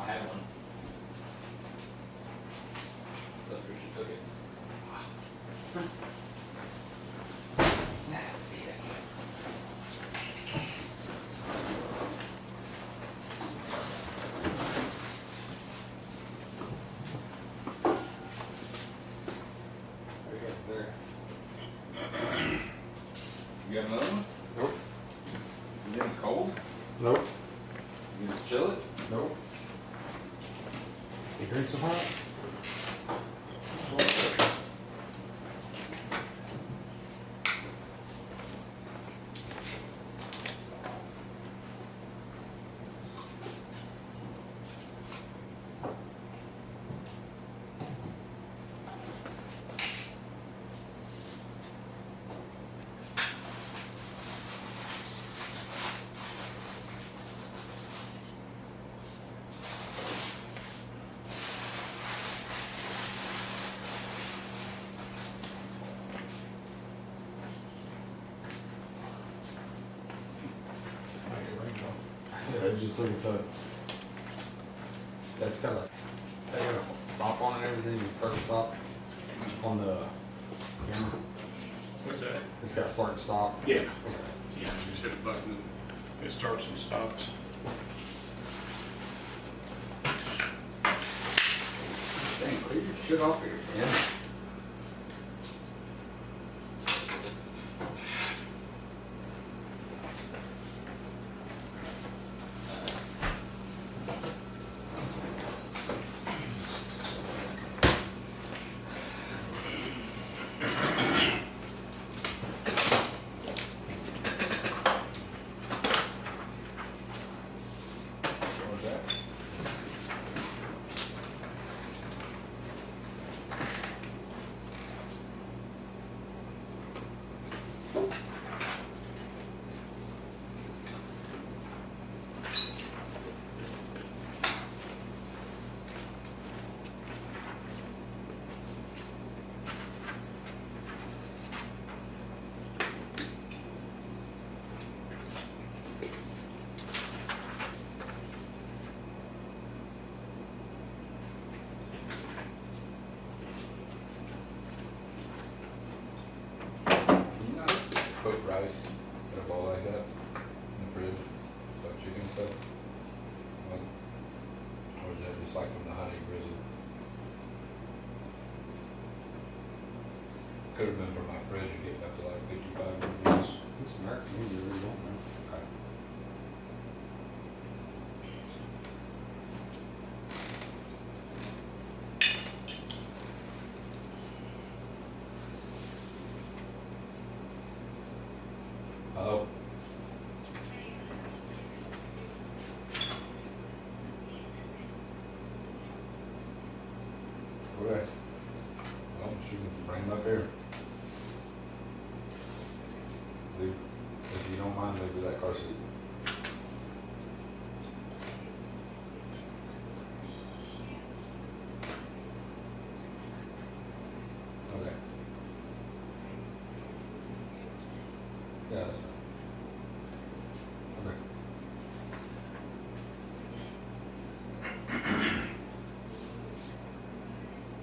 I had one. Thought Tricia took it. There. You got another one? Nope. You getting cold? Nope. You gonna chill it? Nope. You drink some hot? I just look at that's got a stop on it and everything, you start and stop on the camera. What's that? It's got start and stop. Yeah. Okay. Yeah, you just hit a button and it starts and stops. Dang, clear your shit off here, man. What was that? You not put rice in a bowl like that in the fridge, like chicken stuff? Or is that just like from the honey grizzly? Could have been from my fridge to get up to like 55 degrees. It's American, you really don't know. Okay. Hello? Okay. Well, she can bring him up here. Leave, if you don't mind, leave that car seat. Okay. Yeah, that's fine. Okay.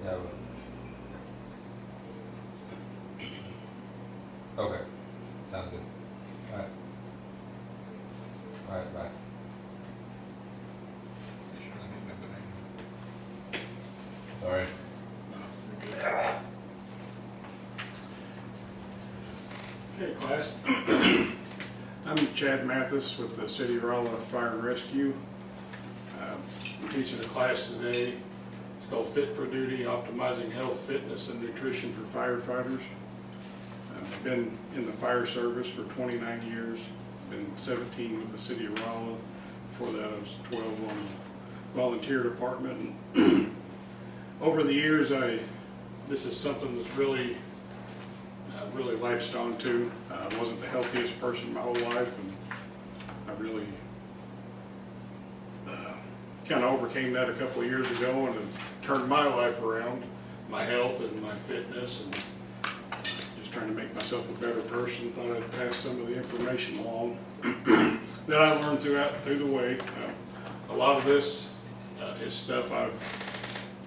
Yeah, I will. Okay, sounds good. Alright. Alright, bye. Sorry. Okay, class. I'm Chad Mathis with the City of Rolla Fire and Rescue. I'm teaching a class today. It's called Fit for Duty, Optimizing Health, Fitness, and Nutrition for Firefighters. I've been in the fire service for 29 years. Been 17 with the City of Rolla. Before that I was 12 on the volunteer department. Over the years, this is something that's really latched on to. I wasn't the healthiest person my whole life, and I really kind of overcame that a couple of years ago and have turned my life around, my health and my fitness, and just trying to make myself a better person. Thought I'd pass some of the information along that I learned through the way. A lot of this It's stuff I've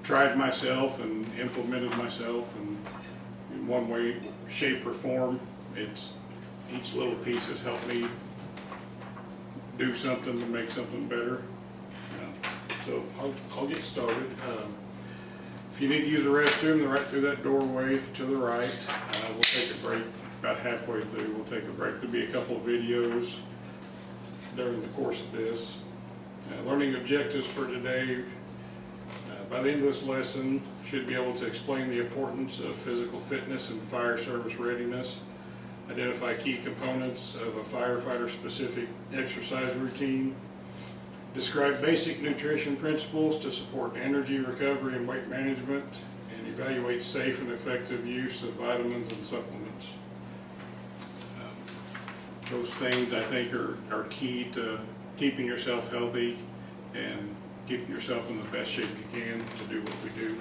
tried myself and implemented myself, and in one way, shape, or form, each little piece has helped me do something to make something better. So I'll get started. If you need to use the restroom, they're right through that doorway to the right. We'll take a break about halfway through. We'll take a break. There'll be a couple of videos during the course of this. Learning objectives for today. By the end of this lesson, should be able to explain the importance of physical fitness and fire service readiness. Identify key components of a firefighter-specific exercise routine. Describe basic nutrition principles to support energy recovery and weight management, and evaluate safe and effective use of vitamins and supplements. Those things I think are key to keeping yourself healthy and keeping yourself in the best shape you can to do what we do.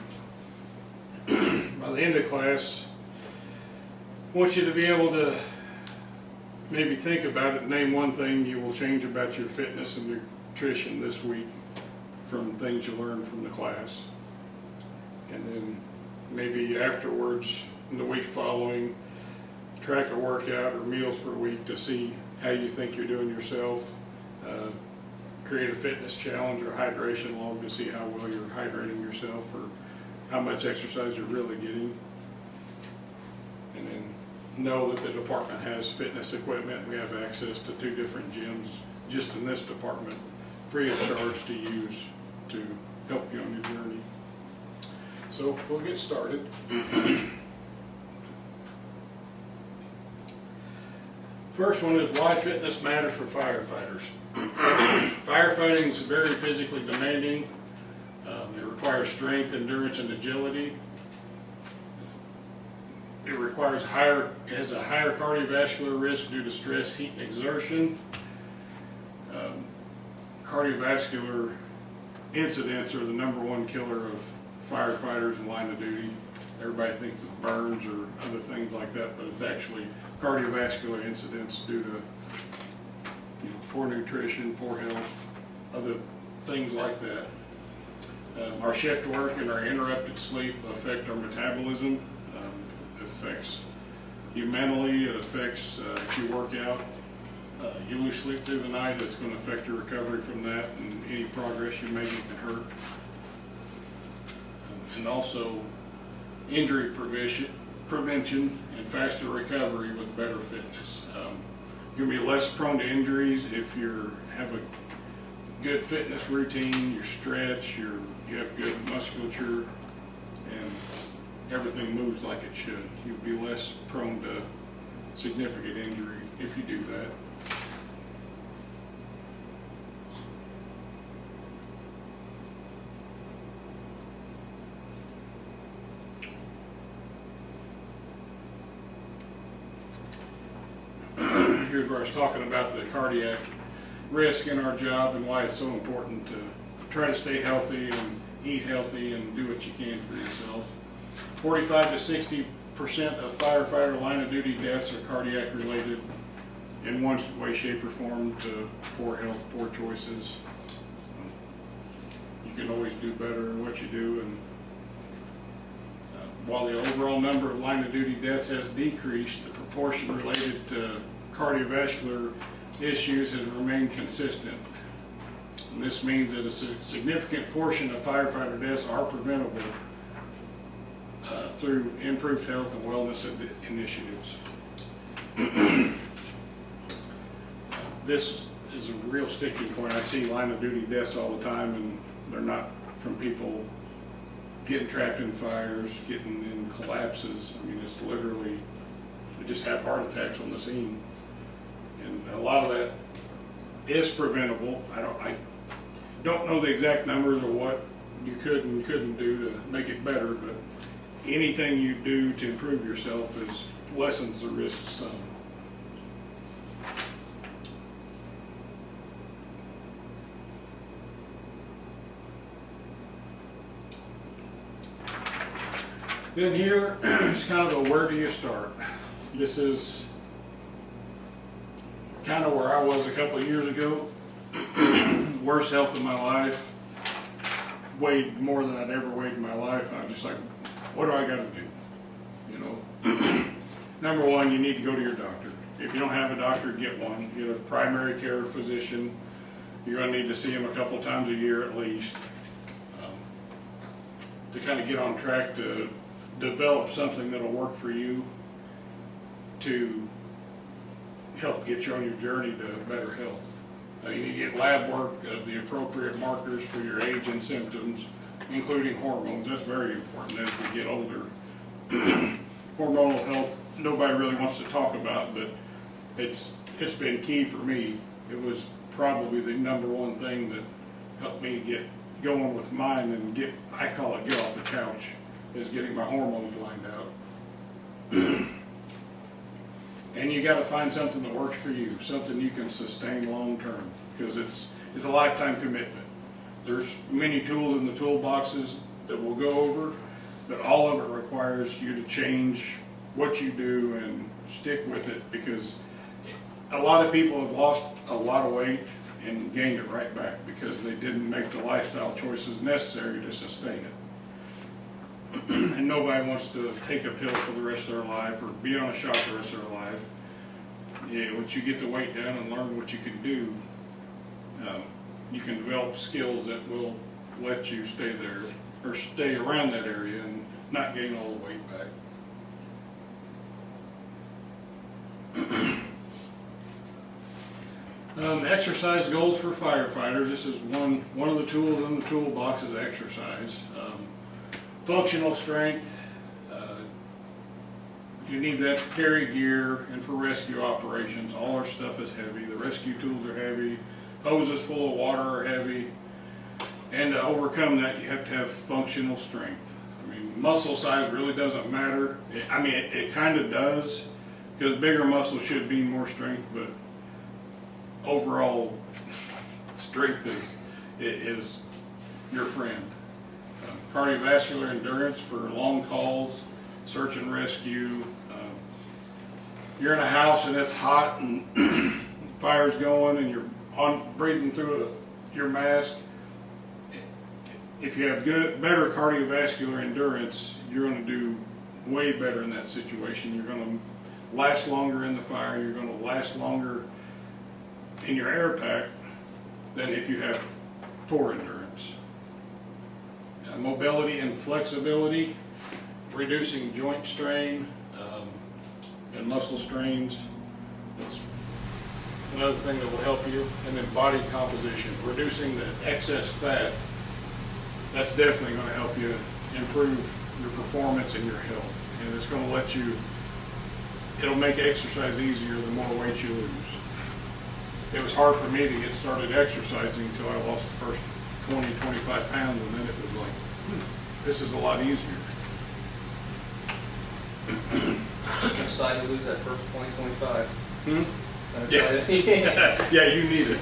By the end of class, I want you to be able to maybe think about it, name one thing you will change about your fitness and nutrition this week from things you learned from the class. And then maybe afterwards, in the week following, track a workout or meals for a week to see how you think you're doing yourself. Create a fitness challenge or hydration log to see how well you're hydrating yourself or how much exercise you're really getting. And then know that the department has fitness equipment. We have access to 2 different gyms just in this department, free of charge to use to help you on your journey. So we'll get started. First one is why fitness matters for firefighters. Firefighting is very physically demanding. It requires strength, endurance, and agility. It has a higher cardiovascular risk due to stress, heat, and exertion. Cardiovascular incidents are the #1 killer of firefighters in line of duty. Everybody thinks of burns or other things like that, but it's actually cardiovascular incidents due to poor nutrition, poor health, other things like that. Our shift work and our interrupted sleep affect our metabolism. It affects you mentally. It affects if you work out. You lose sleep through the night, it's going to affect your recovery from that, and any progress you make can hurt. And also injury prevention and faster recovery with better fitness. You'll be less prone to injuries if you have a good fitness routine, you stretch, you have good musculature, and everything moves like it should. You'll be less prone to significant injury if you do that. Here's where I was talking about the cardiac risk in our job and why it's so important to try to stay healthy and eat healthy and do what you can for yourself. 45 to 60% of firefighter line of duty deaths are cardiac related in one way, shape, or form to poor health, poor choices. You can always do better in what you do, and while the overall number of line of duty deaths has decreased, the proportion related to cardiovascular issues has remained consistent. And this means that a significant portion of firefighter deaths are preventable through improved health and wellness initiatives. This is a real sticking point. I see line of duty deaths all the time, and they're not from people getting trapped in fires, getting in collapses. I mean, it's literally, they just have heart attacks on the scene. And a lot of that is preventable. I don't know the exact numbers or what you could and couldn't do to make it better, but anything you do to improve yourself lessens the risk some. Then here is kind of a where do you start. This is kind of where I was a couple of years ago. Worst health of my life. weighed more than I'd ever weighed in my life. And I'm just like, what do I got to do? You know, number one, you need to go to your doctor. If you don't have a doctor, get one. Get a primary care physician. You're going to need to see him a couple times a year at least to kind of get on track to develop something that'll work for you to help get you on your journey to better health. You need to get lab work of the appropriate markers for your age and symptoms, including hormones. That's very important as we get older. Hormonal health, nobody really wants to talk about, but it's been key for me. It was probably the number one thing that helped me get going with mine and I call it get off the couch, is getting my hormones lined out. And you got to find something that works for you, something you can sustain long term, because it's a lifetime commitment. There's many tools in the toolboxes that we'll go over, but all of it requires you to change what you do and stick with it, because a lot of people have lost a lot of weight and gained it right back because they didn't make the lifestyle choices necessary to sustain it. And nobody wants to take a pill for the rest of their life or be on a shot the rest of their life. Yeah, once you get the weight down and learn what you can do, you can develop skills that will let you stay there or stay around that area and not gain all the weight back. Exercise goals for firefighters. This is one of the tools in the toolbox is exercise. Functional strength. You need that to carry gear and for rescue operations. All our stuff is heavy. The rescue tools are heavy. Hoses full of water are heavy. And to overcome that, you have to have functional strength. I mean, muscle size really doesn't matter. It kind of does, because bigger muscle should be more strength, but overall strength is your friend. Cardiovascular endurance for long calls, search and rescue. You're in a house and it's hot and fire's going and you're breathing through your mask. If you have better cardiovascular endurance, you're going to do way better in that situation. You're going to last longer in the fire. You're going to last longer in your air pack than if you have poor endurance. Mobility and flexibility, reducing joint strain and muscle strains. That's another thing that will help you. And then body composition, reducing the excess fat. That's definitely going to help you improve your performance and your health. And it's going to let you, it'll make exercise easier the more weight you lose. It was hard for me to get started exercising until I lost the first 20, 25 pounds, and then it was like, this is a lot easier. I'm excited to lose that first 20, 25. I'm Yeah. excited. Yeah, you need it.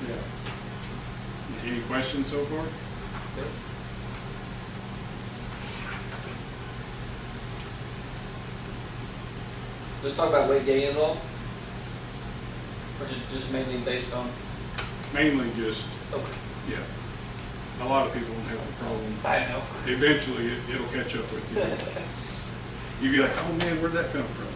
Yeah. Any questions so far? Yep. Just talk about weight gain at all? Or just mainly based on? Mainly just, Okay. yeah. A lot of people don't have a problem. I know. Eventually, it'll catch up with you. You'll be like, oh man, where'd that come from?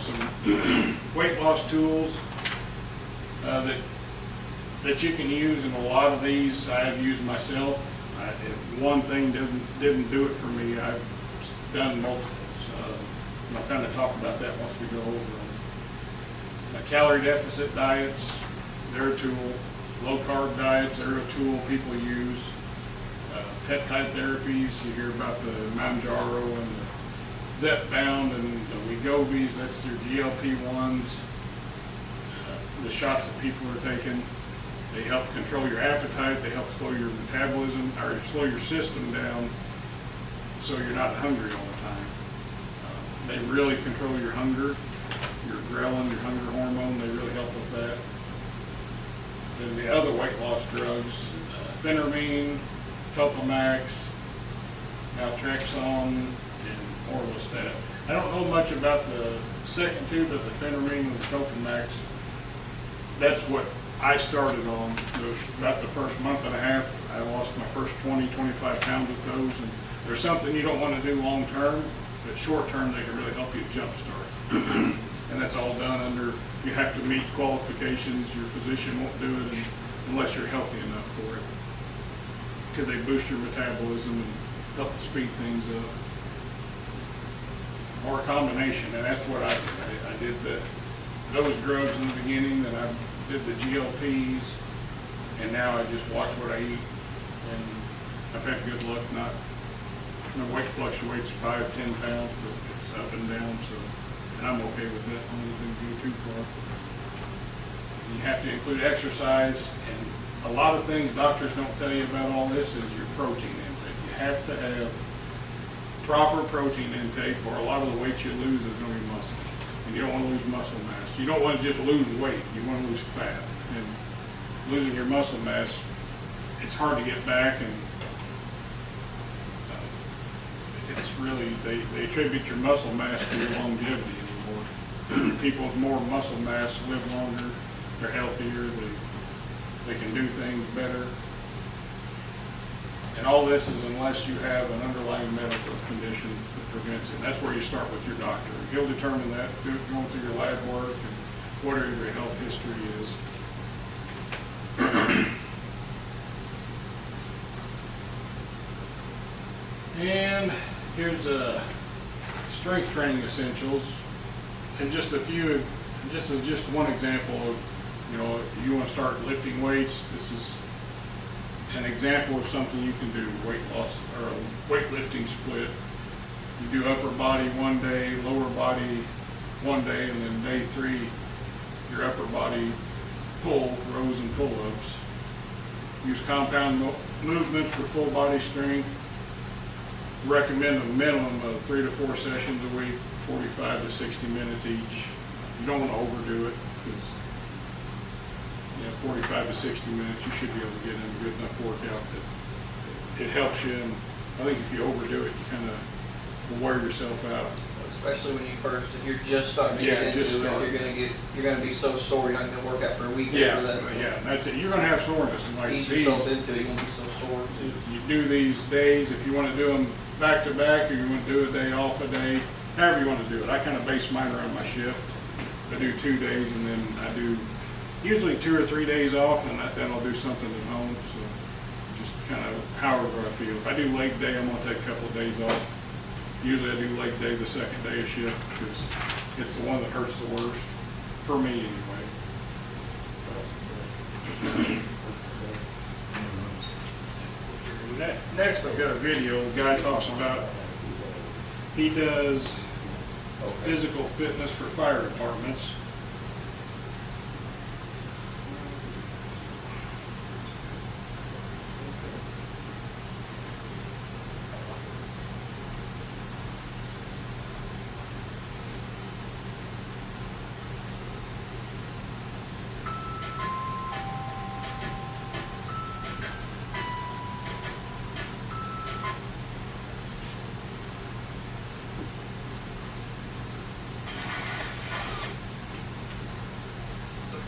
Some weight loss tools that you can use, and a lot of these I've used myself. If one thing didn't do it for me, I've done multiples. And I'll kind of talk about that once we go over them. Calorie deficit diets, they're a tool. Low carb diets, they're a tool people use. Peptide therapies, you hear about the Manjaro and the Zepbound and the Wegovys, that's their GLP-1s. The shots that people are taking, they help control your appetite, they help slow your metabolism, or slow your system down so you're not hungry all the time. They really control your hunger, your ghrelin, your hunger hormone, they really help with that. Then the other weight loss drugs, phentermine, Topamax, naltrexone, and oral stat. I don't know much about the second two, but the phentermine and the Topamax, that's what I started on. About the first month and a half, I lost my first 20, 25 pounds with those. And there's something you don't want to do long term, but short term they can really help you jumpstart. And that's all done under, you have to meet qualifications. Your physician won't do it unless you're healthy enough for it, because they boost your metabolism and help speed things up. Or a combination, and that's what I did. I did those drugs in the beginning, then I did the GLPs, and now I just watch what I eat. And I've had good luck. Not my weight fluctuates 5-10 pounds, but it's up and down. So, and I'm okay with that. I don't think go too far. You have to include exercise, and a lot of things doctors don't tell you about all this is your protein intake. You have to have proper protein intake, or a lot of the weight you lose is going to be muscle. And you don't want to lose muscle mass. You don't want to just lose weight. You want to lose fat. And losing your muscle mass, it's hard to get back, and it's really, they attribute your muscle mass to your longevity anymore. People with more muscle mass live longer, they're healthier, they can do things better. And all this is unless you have an underlying medical condition that prevents it. That's where you start with your doctor. He'll determine that, going through your lab work and whatever your health history is. And here's strength training essentials, and just a few. This is just one example of, you want to start lifting weights. This is an example of something you can do: weight loss or a weightlifting split. You do upper body one day, lower body one day, and then day 3, your upper body pull, rows and pull-ups. Use compound movements for full body strength. Recommend a minimum of 3 to 4 sessions a week, 45 to 60 minutes each. You don't want to overdo it, because 45 to 60 minutes, you should be able to get in a good enough workout that it helps you. And I think if you overdo it, you kind of will wear yourself out. Especially when if you're just starting to get into it, you're gonna be so sore, you're not gonna work out for a week after that. So Yeah, that's it. You're gonna have soreness, and like ease these, yourself into it, you won't be so sore too. you do these days. If you want to do them back to back, or you want to do a day off a day, however you want to do it. I kind of base mine around my shift. I do 2 days, and then I do usually 2 or 3 days off, and then I'll do something at home. So just kind of however I feel. If I do leg day, I'm gonna take a couple of days off. Usually I do leg day the second day of shift, because it's the one that hurts the worst for me anyway. Next, I've got a video. The guy talks about, he does physical fitness for fire departments.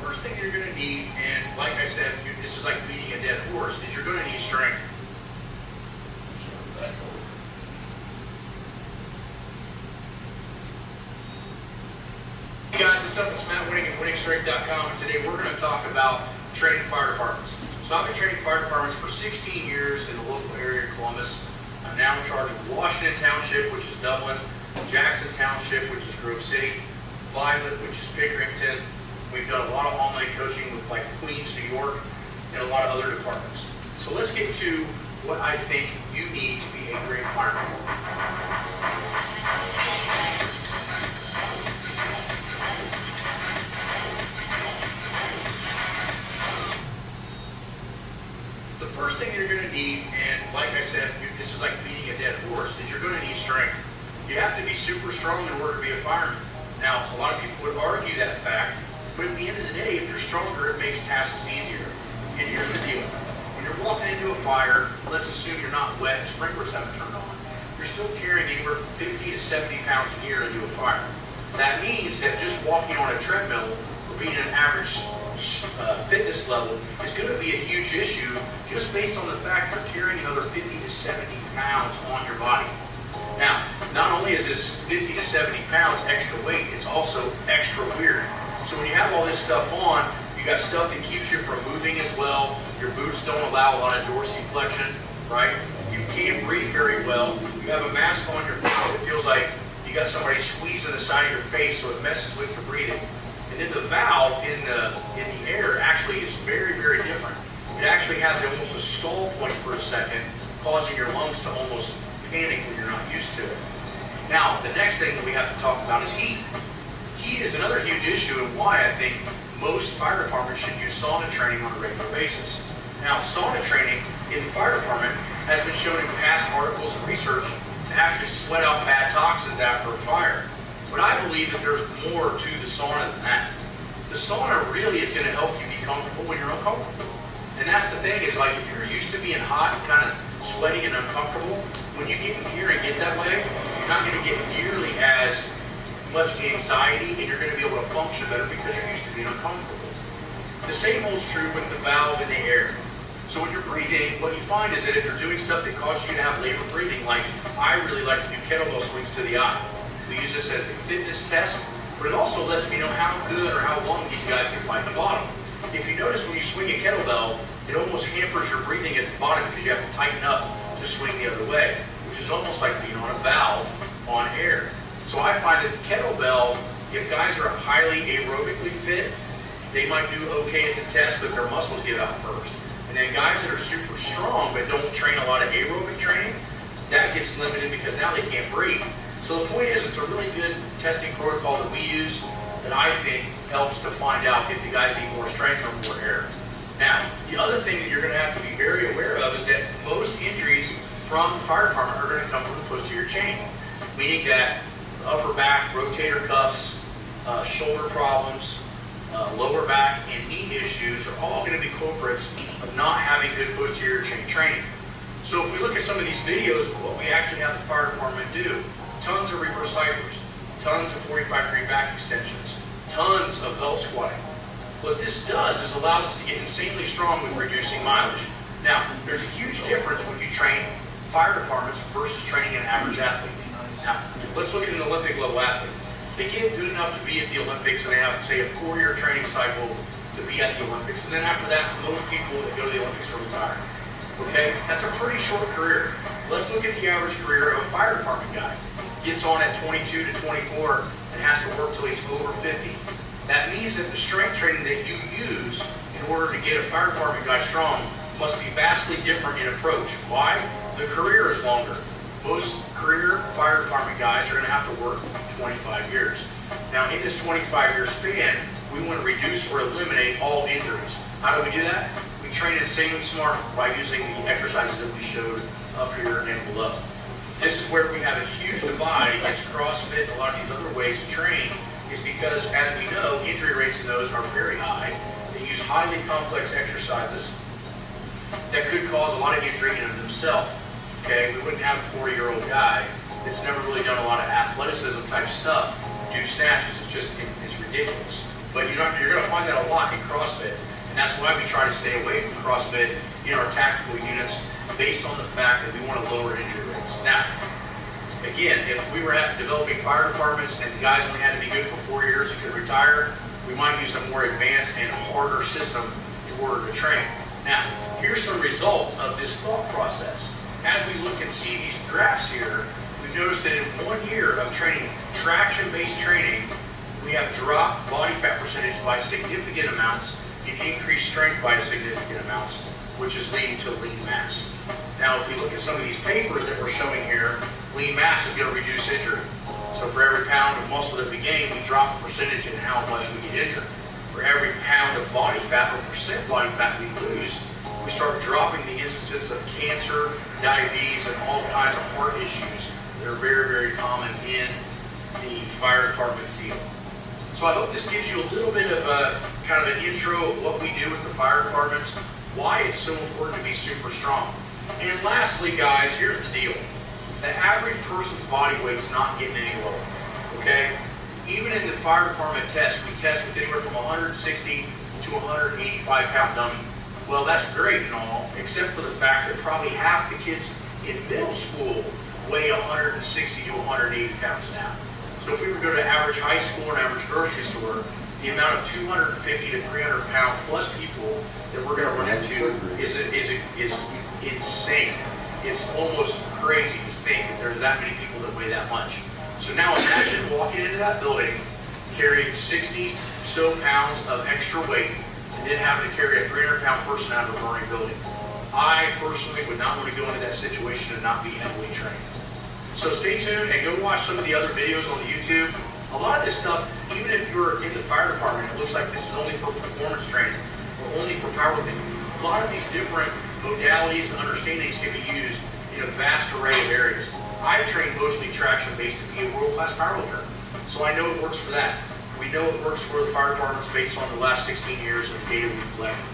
First thing you're going to need, and like I said, this is like beating a dead horse, is you're going to need strength. Hey guys, what's up? It's Matt Winning at winningstrength.com, and today we're going to talk about training fire departments. So I've been training fire departments for 16 years in the local area of Columbus. I'm now in charge of Washington Township, which is Dublin, Jackson Township, which is Grove City, Violet, which is Pickerington. We've done a lot of online coaching with like Queens, New York, and a lot of other departments. So let's get to what I think you need to be a great fireman. The first thing you're going to need, and like I said, this is like beating a dead horse, is you're going to need strength. You have to be super strong in order to be a fireman. Now, a lot of people would argue that fact, but at the end of the day, if you're stronger, it makes tasks easier. And here's the deal. When you're walking into a fire, let's assume you're not wet and sprinklers haven't turned on. you're still carrying anywhere from 50 to 70 pounds a year into a fire. That means that just walking on a treadmill or being an average fitness level is going to be a huge issue just based on the fact you're carrying another 50 to 70 pounds on your body. Now, not only is this 50 to 70 pounds extra weight, it's also extra weird. So when you have all this stuff on, you got stuff that keeps you from moving as well. Your boots don't allow a lot of dorsiflexion, right? You can't breathe very well. You have a mask on your face. It feels like you got somebody squeezing the side of your face, so it messes with your breathing. And then the valve in the air actually is very, very different. It actually has almost a stall point for a second, causing your lungs to almost panic when you're not used to it. Now, the next thing that we have to talk about is heat. Heat is another huge issue, and why I think most fire departments should use sauna training on a regular basis. Now, sauna training in the fire department has been shown in past articles and research to actually sweat out bad toxins after a fire. But I believe that there's more to the sauna than that. The sauna really is going to help you be comfortable when you're uncomfortable. And that's the thing, is like if you're used to being hot and kind of sweaty and uncomfortable, when you get in here and get that way, you're not going to get nearly as much anxiety, and you're going to be able to function better because you're used to being uncomfortable. The same holds true with the valve in the air. So when you're breathing, what you find is that if you're doing stuff that causes you to have labored breathing, like I really like to do kettlebell swings to the eye. We use this as a fitness test, but it also lets me know how good or how long these guys can fight the bottom. If you notice when you swing a kettlebell, it almost hampers your breathing at the bottom because you have to tighten up to swing the other way, which is almost like being on a valve on air. So I find that the kettlebell, if guys are highly aerobically fit, they might do okay at the test, but their muscles give out first. And then guys that are super strong but don't train a lot of aerobic training, that gets limited because now they can't breathe. So the point is, it's a really good testing protocol that we use that I think helps to find out if the guys need more strength or more air. Now, the other thing that you're going to have to be very aware of is that most injuries from the fire department are going to come from the posterior chain, meaning that upper back, rotator cuffs, shoulder problems, lower back, and knee issues are all going to be culprits of not having good posterior chain training. So if we look at some of these videos of what we actually have the fire department do, tons of reverse cyclers, tons of 45-degree back extensions, tons of belt squatting. What this does is allows us to get insanely strong with reducing mileage. Now, there's a huge difference when you train fire departments versus training an average athlete. Now, let's look at an Olympic level athlete. They get good enough to be at the Olympics, and they have, say, a 4-year training cycle to be at the Olympics. And then after that, most people that go to the Olympics are retired. Okay? That's a pretty short career. Let's look at the average career of a fire department guy. Gets on at 22 to 24 and has to work till he's over 50. That means that the strength training that you use in order to get a fire department guy strong must be vastly different in approach. Why? The career is longer. Most career fire department guys are going to have to work 25 years. Now, in this 25-year span, we want to reduce or eliminate all injuries. How do we do that? We train insanely smart by using the exercises that we showed up here and below. This is where we have a huge divide against CrossFit and a lot of these other ways to train, is because, as we know, injury rates in those are very high. They use highly complex exercises that could cause a lot of injury in themselves. Okay, we wouldn't have a 40-year-old guy that's never really done a lot of athleticism type stuff do snatches. It's ridiculous. But you're going to find that a lot in CrossFit, and that's why we try to stay away from CrossFit in our tactical units, based on the fact that we want to lower injury rates. Now, again, if we were developing fire departments and the guys only had to be good for 4 years and could retire, we might use a more advanced and harder system in order to train. Now, here's some results of this thought process. As we look and see these graphs here, we've noticed that in 1 year of training, traction-based training, we have dropped body fat percentage by significant amounts and increased strength by significant amounts, which is leading to lean mass. Now, if we look at some of these papers that we're showing here, lean mass is going to reduce injury. So for every pound of muscle that we gain, we drop the percentage in how much we get injured. For every pound of body fat or percent body fat we lose, we start dropping the instances of cancer, diabetes, and all kinds of heart issues that are very, very common in the fire department field. So I hope this gives you a little bit of a kind of an intro of what we do with the fire departments, why it's so important to be super strong. And lastly, guys, here's the deal. the average person's body weight's not getting any lower, okay? Even in the fire department test, we test with anywhere from 160 to 185 pound dummy. Well, that's great and all, except for the fact that probably half the kids in middle school weigh 160 to 180 pounds now. So if we were to go to average high school or average grocery store, the amount of 250 to 300 pound plus people that we're going to run into is insane. It's almost crazy to think that there's that many people that weigh that much. So now imagine walking into that building, carrying 60 so pounds of extra weight, and then having to carry a 300 pound person out of a burning building. I personally would not want to go into that situation and not be heavily trained. So stay tuned and go watch some of the other videos on the YouTube. A lot of this stuff, even if you're in the fire department, it looks like this is only for performance training or only for powerlifting. A lot of these different modalities and understandings can be used in a vast array of areas. I train mostly traction-based to be a world-class powerlifter, so I know it works for that. We know it works for the fire departments based on the last 16 years of data we've collected.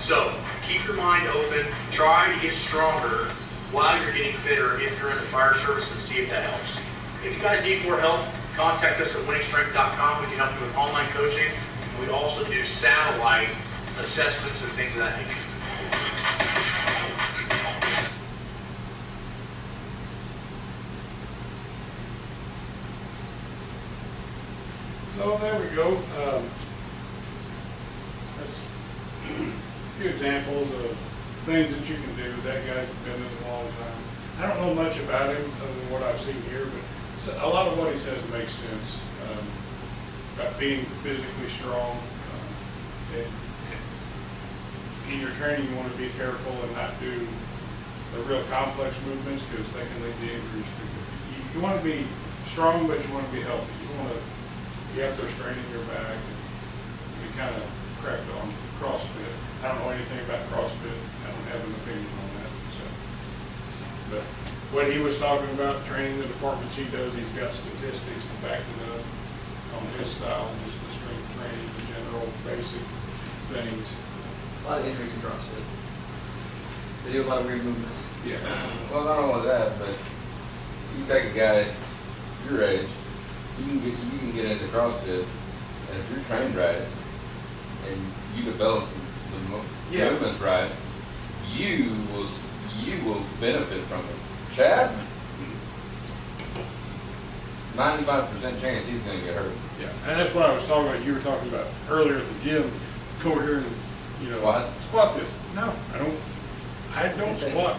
So keep your mind open, try to get stronger while you're getting fitter if you're in the fire service, and see if that helps. If you guys need more help, contact us at winningstrength.com. We can help you with online coaching. We also do satellite assessments and things of that nature. So there we go. That's a few examples of things that you can do. That guy's been in it a long time. I don't know much about him other than what I've seen here, but a lot of what he says makes sense. About being physically strong. In your training, you want to be careful and not do the real complex movements because they can lead to injuries too. You want to be strong, but you want to be healthy. You want to be out there straining your back. And we kind of cracked on CrossFit. I don't know anything about CrossFit. I don't have an opinion on that. So, but what he was talking about, training the departments he does, he's got statistics to back it up on his style, just the strength training, the general basic things. A lot of injuries in CrossFit. They do a lot of weird movements. Yeah. Well, not only that, but you take a guy your age, you can get into CrossFit, and if you're trained right, and you develop the movements right, you will benefit from it. Chad, 95% chance he's going to get hurt. Yeah, and that's what I was talking about. You were talking about earlier at the gym. Come over here and squat this. No, I don't squat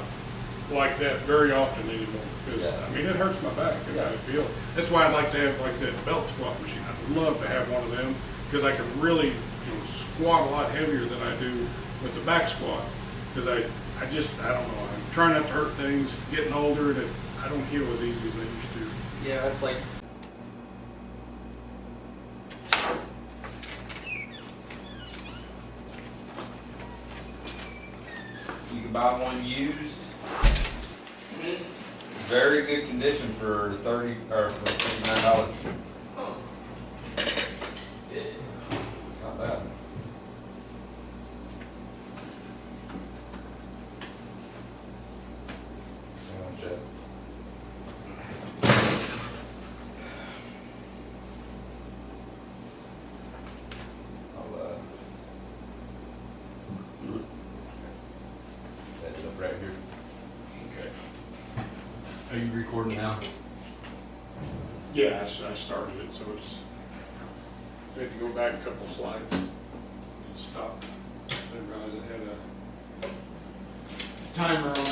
like that very often anymore because I mean it hurts my back and I feel it. That's why I like to have like that belt squat machine. I'd love to have one of them because I can really squat a lot heavier than I do with the back squat because I don't know. I'm trying not to hurt things. Getting older, that I don't heal as easy as I used to. Yeah, that's like. You can buy one used, very good condition for $30 or for $59. Oh. Yeah. Not bad. Hang on, Chad. Set it up right here. Okay. Are you recording now? Yeah, I started it, so it's. I had to go back a couple slides. It stopped. I didn't realize it had a timer on it.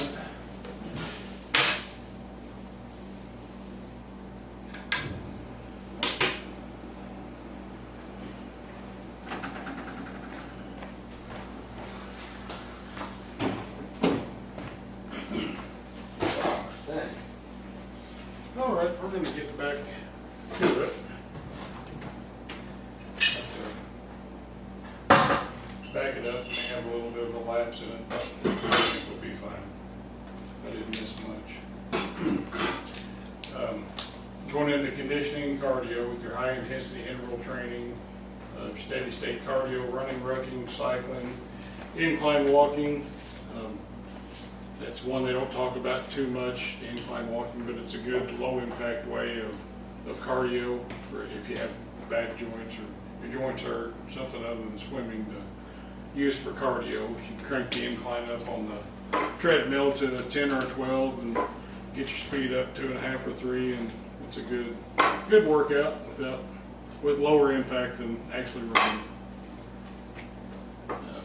All right, we're going to get back to it. Back it up, may have a little bit of a lapse in it, but I think we'll be fine. I didn't miss much. Going into conditioning cardio with your high intensity interval training, steady state cardio, running, rucking, cycling, incline walking. That's one they don't talk about too much, incline walking, but it's a good low impact way of cardio for if you have bad joints or your joints hurt, something other than swimming to use for cardio. You can crank the incline up on the treadmill to 10 or 12 and get your speed up 2.5 or 3, and it's a good workout with lower impact than actually running.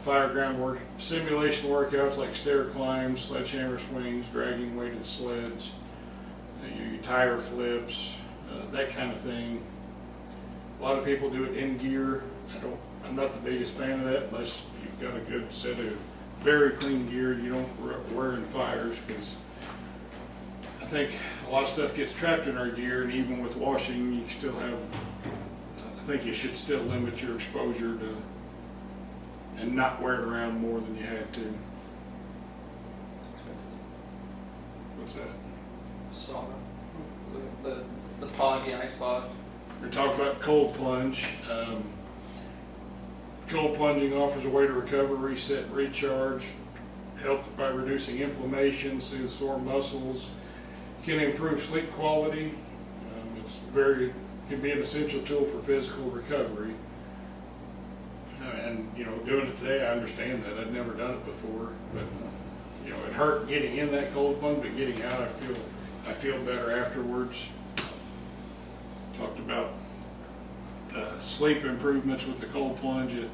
Fireground work, simulation workouts like stair climbs, sledgehammer swings, dragging weighted sleds, your tire flips, that kind of thing. A lot of people do it in gear. I'm not the biggest fan of that unless you've got a good set of very clean gear you don't wear in fires, because I think a lot of stuff gets trapped in our gear, and even with washing, you still have, I think you should still limit your exposure to, and not wear it around more than you had to. What's that? Sauna. The pod, the ice pod. We're talking about cold plunge. Cold plunging offers a way to recover, reset, recharge, helps by reducing inflammation, soothe sore muscles, can improve sleep quality. Can be an essential tool for physical recovery. And doing it today, I understand that. I'd never done it before, but it hurt getting in that cold plunge, but getting out, I feel better afterwards. Talked about sleep improvements with the cold plunge. It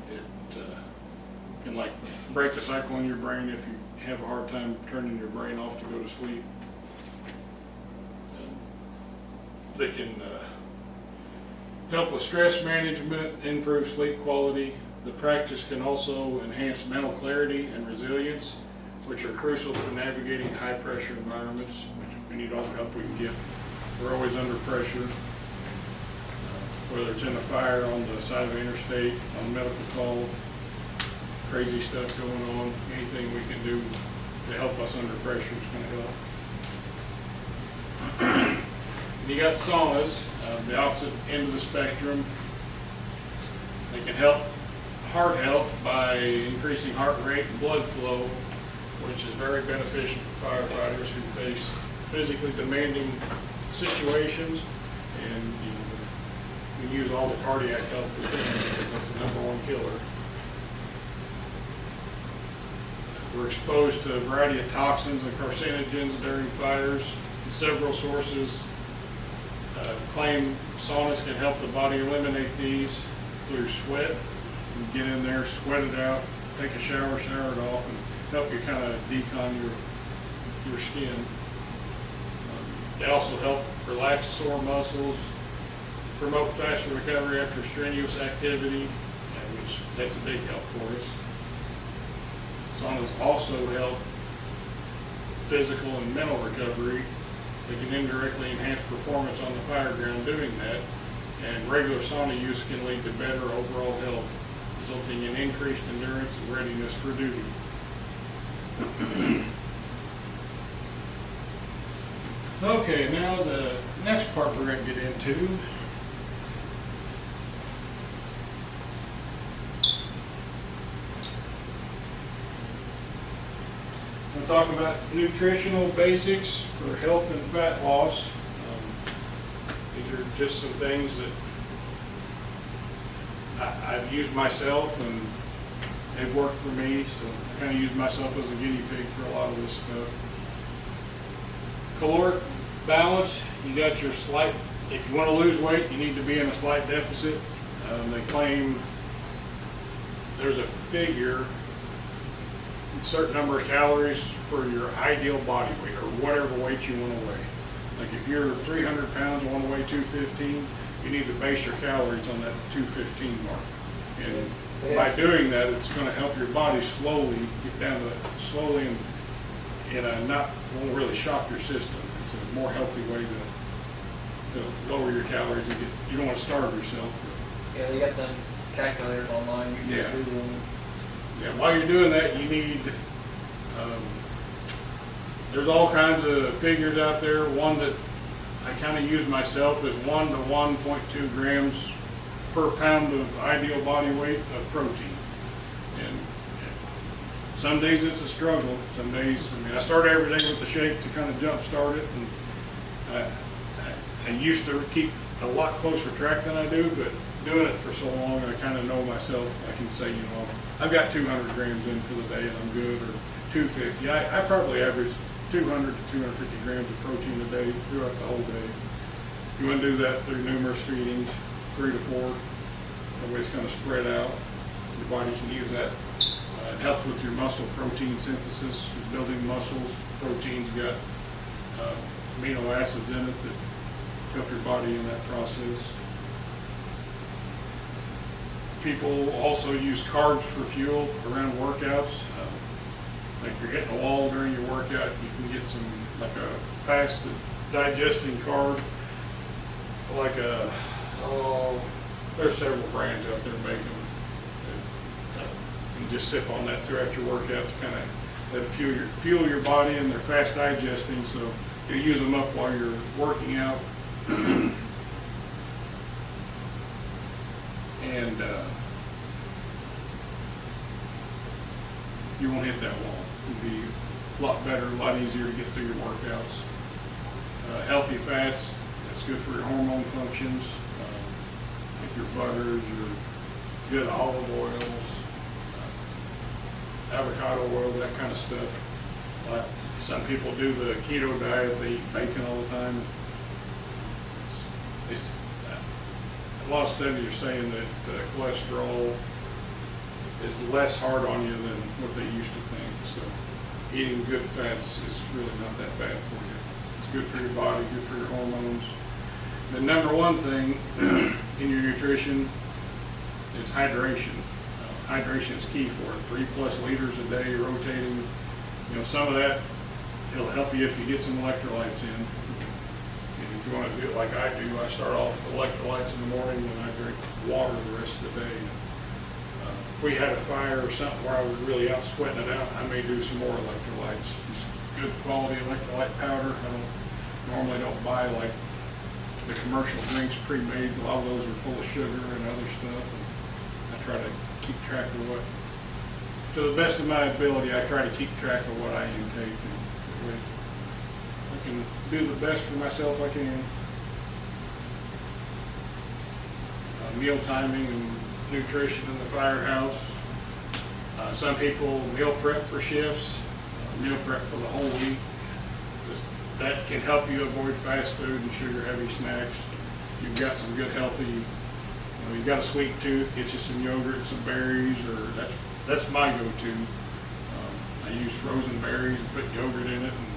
can like break the cycle in your brain if you have a hard time turning your brain off to go to sleep. They can help with stress management, improve sleep quality. The practice can also enhance mental clarity and resilience, which are crucial for navigating high pressure environments, which we need all the help we can get. We're always under pressure, whether it's in a fire, on the side of the interstate, on a medical call, crazy stuff going on. Anything we can do to help us under pressure is going to help. And you got saunas, the opposite end of the spectrum. They can help heart health by increasing heart rate and blood flow, which is very beneficial for firefighters who face physically demanding situations. And we use all the cardiac help we can, because that's the #1 killer. We're exposed to a variety of toxins and carcinogens during fires. Several sources claim saunas can help the body eliminate these through sweat. You get in there, sweat it out, take a shower it off, and help you kind of decon your skin. They also help relax sore muscles, promote faster recovery after strenuous activity, which that's a big help for us. Saunas also help physical and mental recovery. They can indirectly enhance performance on the fire ground doing that, and regular sauna use can lead to better overall health, resulting in increased endurance and readiness for duty. Okay, now the next part we're going to get into we'll talk about nutritional basics for health and fat loss. These are just some things that I've used myself and they've worked for me, so I kind of use myself as a guinea pig for a lot of this stuff. Caloric balance, you got your slight, if you want to lose weight, you need to be in a slight deficit. They claim there's a figure, a certain number of calories for your ideal body weight, or whatever weight you want to weigh. Like if you're 300 pounds and want to weigh 215, you need to base your calories on that 215 mark. And by doing that, it's going to help your body slowly get down to slowly and won't really shock your system. It's a more healthy way to lower your calories and you don't want to starve yourself. Yeah, they got them calculators online. You just Google them. Yeah, while you're doing that, you need, there's all kinds of figures out there. One that I kind of use myself is 1 to 1.2 grams per pound of ideal body weight of protein. And some days it's a struggle. Some days, I mean, I start every day with the shake to kind of jump start it, and I used to keep a lot closer track than I do, but doing it for so long, I kind of know myself. I can say, you know, I've got 200 grams in for the day and I'm good, or 250. I probably average 200 to 250 grams of protein a day throughout the whole day. You want to do that through numerous feedings, 3 to 4. That way it's kind of spread out. Your body can use that. It helps with your muscle protein synthesis. You're building muscles. Protein's got amino acids in it that help your body in that process. People also use carbs for fuel around workouts. Like you're hitting a wall during your workout, you can get some, like a fast digesting carb, like there's several brands out there making them. You can just sip on that throughout your workout to kind of let it fuel your body, and they're fast digesting, so you use them up while you're working out. And you won't hit that wall. It'll be a lot better, a lot easier to get through your workouts. Healthy fats, that's good for your hormone functions, like your butters, your good olive oils, avocado oil, that kind of stuff. Some people do the keto diet, they eat bacon all the time. A lot of studies are saying that cholesterol is less hard on you than what they used to think. So eating good fats is really not that bad for you. It's good for your body, good for your hormones. The number one thing in your nutrition is hydration. Hydration is key for it. 3+ liters a day rotating. You know, some of that, it'll help you if you get some electrolytes in. If you want to do it like I do, I start off with electrolytes in the morning and I drink water the rest of the day. If we had a fire or something where I was really out sweating it out, I may do some more electrolytes. Just good quality electrolyte powder. I normally don't buy like the commercial drinks pre-made. A lot of those are full of sugar and other stuff. And I try to keep track of what, to the best of my ability, I try to keep track of what I intake. And I can do the best for myself I can. Meal timing and nutrition in the firehouse. Some people meal prep for shifts, meal prep for the whole week. That can help you avoid fast food and sugar heavy snacks. You've got some good healthy, you've got a sweet tooth, get you some yogurt, some berries, or that's my go-to. I use frozen berries and put yogurt in it, and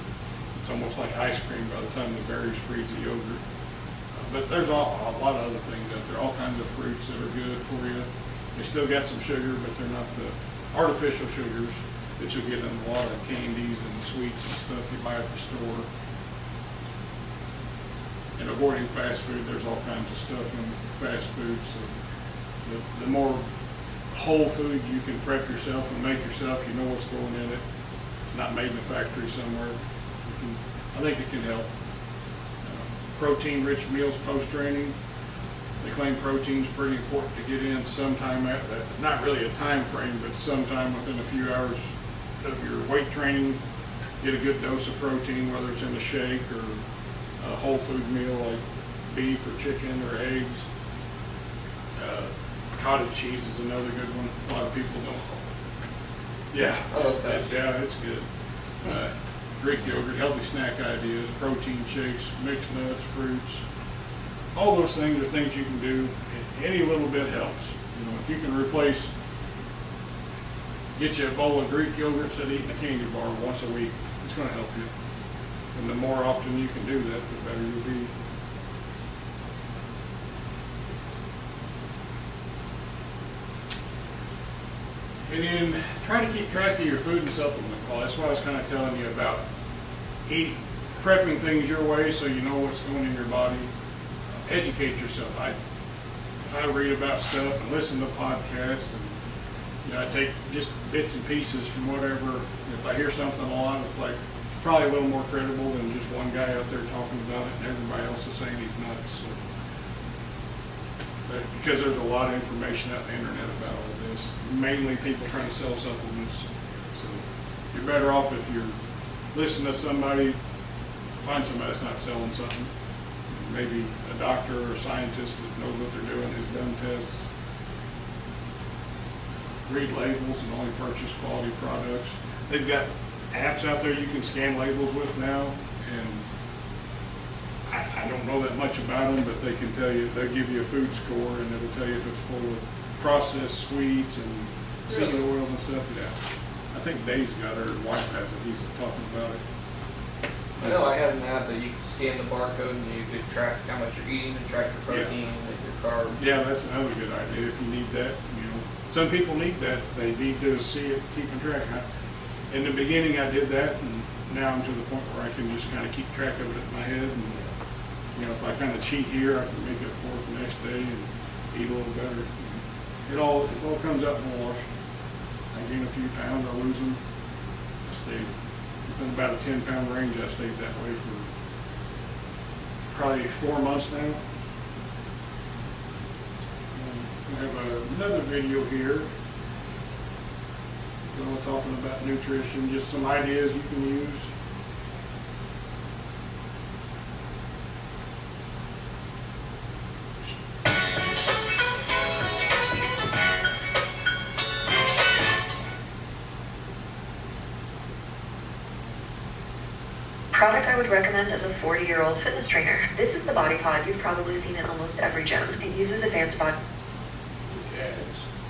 it's almost like ice cream by the time the berries freeze the yogurt. But there's a lot of other things out there, all kinds of fruits that are good for you. They still got some sugar, but they're not the artificial sugars that you'll get in a lot of candies and sweets and stuff you buy at the store. And avoiding fast food, there's all kinds of stuff in fast food. So the more whole food you can prep yourself and make yourself, you know what's going in it. It's not made in a factory somewhere. I think it can help. Protein-rich meals post-training. They claim protein's pretty important to get in sometime at that. Not really a time frame, but sometime within a few hours of your weight training. Get a good dose of protein, whether it's in a shake or a whole food meal like beef or chicken or eggs. Cottage cheese is another good one. A lot of people don't. Yeah, yeah, it's good. Greek yogurt, healthy snack ideas, protein shakes, mixed nuts, fruits. All those things are things you can do. Any little bit helps. You know, if you can get you a bowl of Greek yogurt instead of eating a candy bar once a week, it's going to help you. And the more often you can do that, the better you'll be. And then try to keep track of your food and supplement. Well, that's what I was kind of telling you about. Prepping things your way so you know what's going in your body. Educate yourself. I read about stuff and listen to podcasts, and I take just bits and pieces from whatever. If I hear something a lot, it's like it's probably a little more credible than just one guy out there talking about it and everybody else is saying he's nuts. So, because there's a lot of information out on the internet about all this, mainly people trying to sell supplements. So you're better off if you're listening to somebody, find somebody that's not selling something. Maybe a doctor or a scientist that knows what they're doing, has done tests. Read labels and only purchase quality products. They've got apps out there you can scan labels with now, and I don't know that much about them, but they can tell you, they'll give you a food score and it'll tell you if it's full of processed sweets and seed oils and stuff. Yeah. I think Dave's got her, wife has it, he's talking about it. I know I had an app that you could scan the barcode and you could track how much you're eating and track your protein and your carbs. Yeah, that's another good idea if you need that. You know, some people need that. They need to see it, keeping track. In the beginning, I did that, and now I'm to the point where I can just kind of keep track of it in my head. And you know, if I kind of cheat here, I can make it for it the next day and eat a little better. It all comes out in the wash. I gain a few pounds, I lose them. I stay within about a 10-pound range. I stayed that way for probably 4 months now. We have another video here. We're talking about nutrition, just some ideas you can use. Product I would recommend as a 40-year-old fitness trainer. This is the Body Pod. You've probably seen it almost every gym. It uses advanced body. Yes,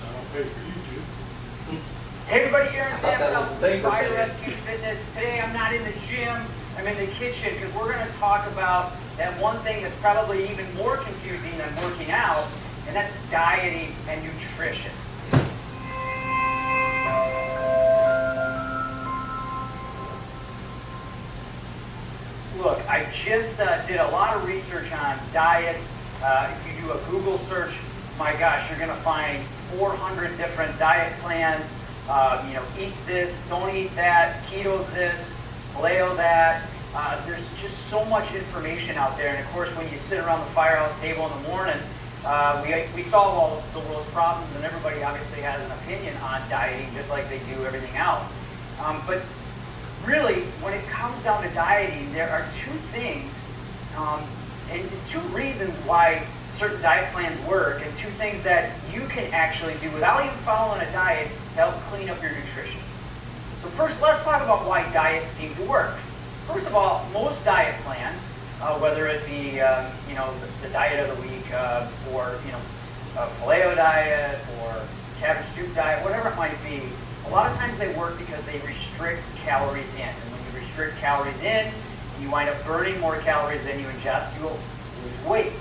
I don't pay for YouTube. Hey everybody, here in San that was the thing for a Fire second. Rescue Fitness. Today I'm not in the gym, I'm in the kitchen because we're going to talk about that one thing that's probably even more confusing than working out, and that's dieting and nutrition. Look, I just did a lot of research on diets. If you do a Google search, my gosh, you're going to find 400 different diet plans. You know, eat this, don't eat that, keto this, paleo that. There's just so much information out there. And of course, when you sit around the firehouse table in the morning, we solve all the world's problems, and everybody obviously has an opinion on dieting, just like they do everything else. But really, when it comes down to dieting, there are two things, and two reasons why certain diet plans work, and two things that you can actually do without even following a diet to help clean up your nutrition. So first, let's talk about why diets seem to work. First of all, most diet plans, whether it be you know, the diet of the week, or you know, a paleo diet or cabbage soup diet, whatever it might be, a lot of times they work because they restrict calories in. And when you restrict calories in, you wind up burning more calories than you ingest, you'll lose weight.